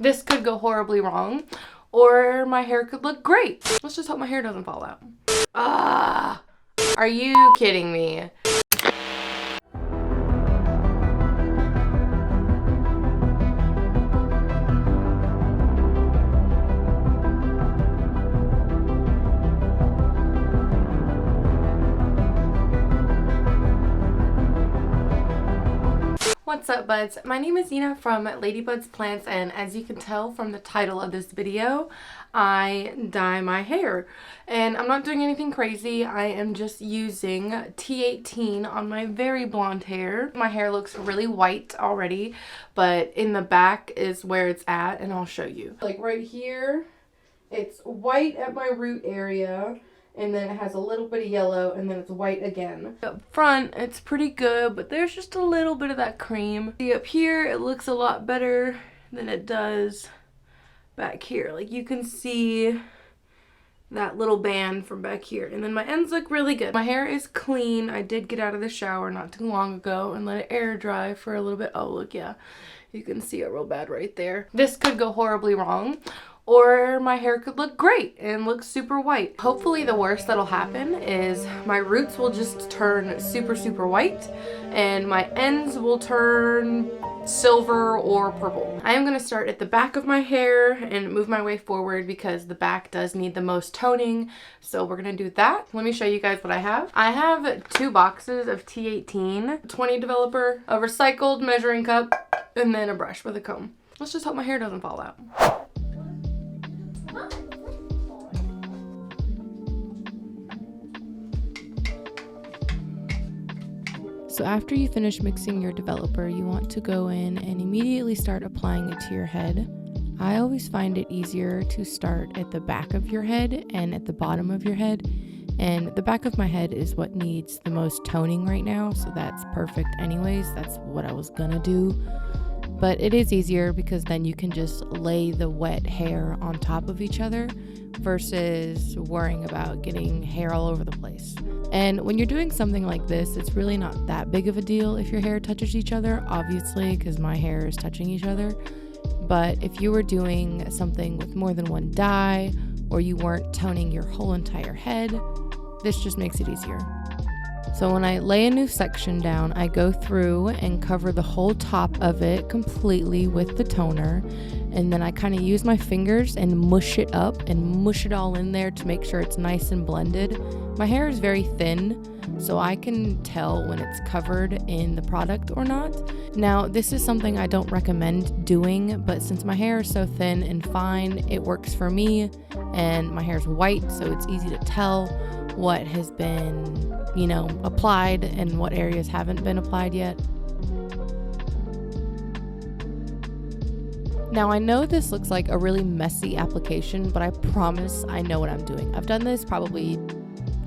This could go horribly wrong, or my hair could look great. Let's just hope my hair doesn't fall out. Ah, are you kidding me? What's up, buds? My name is Nina from Ladybuds Plants, and as you can tell from the title of this video, I dye my hair. And I'm not doing anything crazy. I am just using T18 on my very blonde hair. My hair looks really white already, but in the back is where it's at, and I'll show you. Like right here, it's white at my root area, and then it has a little bit of yellow, and then it's white again. Up front, it's pretty good, but there's just a little bit of that cream. See, up here, it looks a lot better than it does back here. Like, you can see that little band from back here. And then my ends look really good. My hair is clean. I did get out of the shower not too long ago and let it air dry for a little bit. Oh, look, yeah. You can see it real bad right there. This could go horribly wrong, or my hair could look great and look super white. Hopefully the worst that'll happen is my roots will just turn super, super white and my ends will turn silver or purple. I am going to start at the back of my hair and move my way forward because the back does need the most toning. So we're going to do that. Let me show you guys what I have. I have 2 boxes of T18, 20 developer, a recycled measuring cup, and then a brush with a comb. Let's just hope my hair doesn't fall out. So after you finish mixing your developer, you want to go in and immediately start applying it to your head. I always find it easier to start at the back of your head and at the bottom of your head. And the back of my head is what needs the most toning right now, so that's perfect anyways. That's what I was gonna do. But it is easier because then you can just lay the wet hair on top of each other versus worrying about getting hair all over the place. And when you're doing something like this, it's really not that big of a deal if your hair touches each other, obviously, because my hair is touching each other. But if you were doing something with more than one dye, or you weren't toning your whole entire head, this just makes it easier. So when I lay a new section down, I go through and cover the whole top of it completely with the toner. And then I kind of use my fingers and mush it up and mush it all in there to make sure it's nice and blended. My hair is very thin, so I can tell when it's covered in the product or not. Now, this is something I don't recommend doing, but since my hair is so thin and fine, it works for me. And my hair's white, so it's easy to tell what has been, applied and what areas haven't been applied yet. Now, I know this looks like a really messy application, but I promise I know what I'm doing. I've done this probably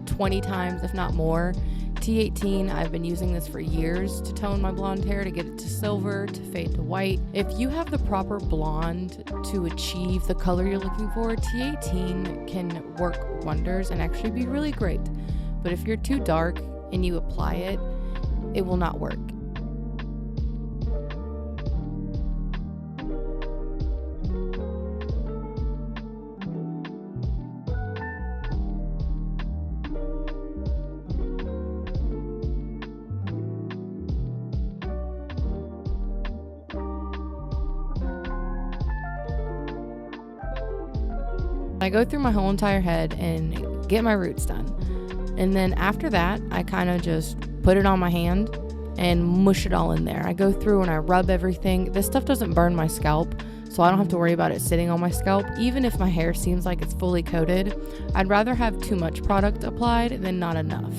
20 times, if not more. T18, I've been using this for years to tone my blonde hair, to get it to silver, to fade to white. If you have the proper blonde to achieve the color you're looking for, T18 can work wonders and actually be really great. But if you're too dark and you apply it, it will not work. I go through my whole entire head and get my roots done. And then after that, I kind of just put it on my hand and mush it all in there. I go through and I rub everything. This stuff doesn't burn my scalp, so I don't have to worry about it sitting on my scalp. Even if my hair seems like it's fully coated, I'd rather have too much product applied than not enough.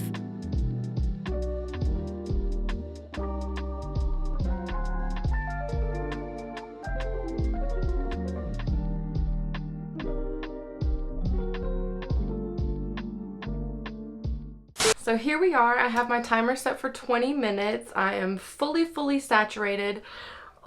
So here we are. I have my timer set for 20 minutes. I am fully saturated.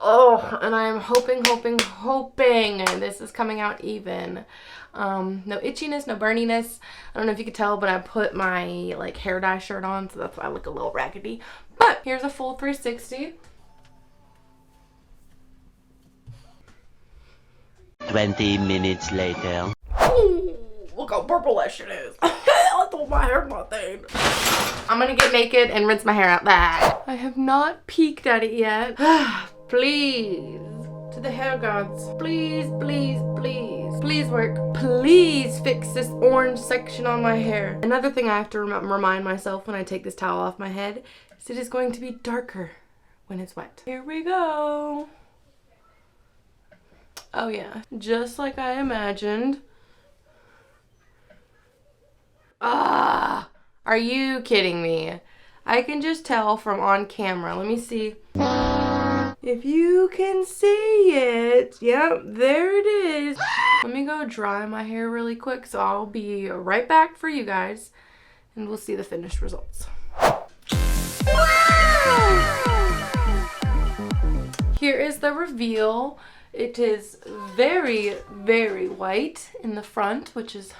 Oh, and I am hoping this is coming out even. No itchiness, no burniness. I don't know if you could tell, but I put my hair dye shirt on, so that's why I look a little raggedy. But here's a full 360. 20 minutes later. Ooh, look how purplish it is. I thought my hair's not thin. I'm gonna get naked and rinse my hair out. That I have not peeked at it yet. Please, to the hair gods, please, please, please, please work. Please fix this orange section on my hair. Another thing I have to remind myself when I take this towel off my head is it is going to be darker when it's wet. Here we go. Oh yeah, just like I imagined. Ah, are you kidding me? I can just tell from on camera. Let me see. If you can see it. Yep, there it is. Let me go dry my hair really quick, so I'll be right back for you guys, and we'll see the finished results. Here is the reveal. It is very, very white in the front, which is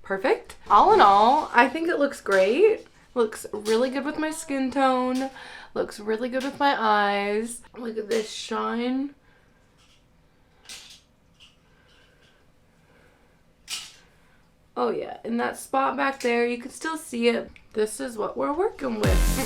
perfect. All in all, I think it looks great. Looks really good with my skin tone. Looks really good with my eyes. Look at this shine. Oh yeah, in that spot back there, you can still see it. This is what we're working with.